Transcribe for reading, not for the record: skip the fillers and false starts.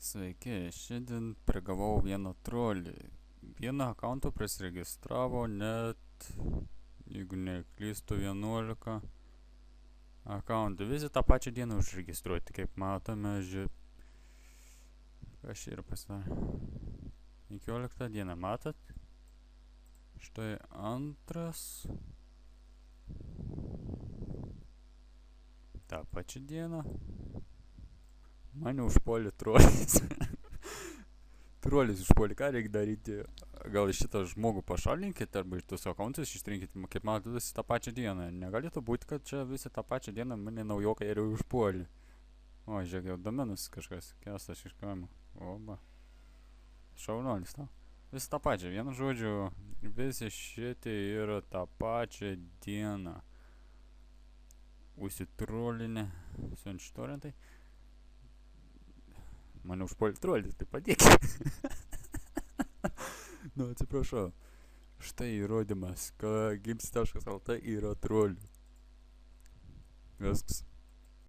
Sveiki, šiandien prigavau vieną trolį. Vieną akauntą prisiregistravo net, jeigu neklystu, 11 akauntų. Visi tą pačią dieną užregistruoti, kaip matome, kas čia yra pasidarę. 15 dieną, matot? Štai antras. tą pačią dieną. Mane užpuolė trolis. Trolis užpuolė, ką reikia daryti? Gal šitą žmogų pašalinkit arba iš tos akauntus ištrinkit, kaip matote, visi tą pačią dieną. Negalėtų būti, kad čia visi tą pačią dieną mane naujokai ir užpuolė. O, žiūrėk, jau domenus kažkas, Kestas iš kaimo. Oba. Šaunuolis tau. Visi tą pačią, vienu žodžiu, visi šitie yra tą pačią dieną. Užsitrolinę, siunčtorintai. Mane užpuolė trolis, tai padėkit. Nu, atsiprašau. Štai įrodymas, kad gims.lt yra trolių. Viskas.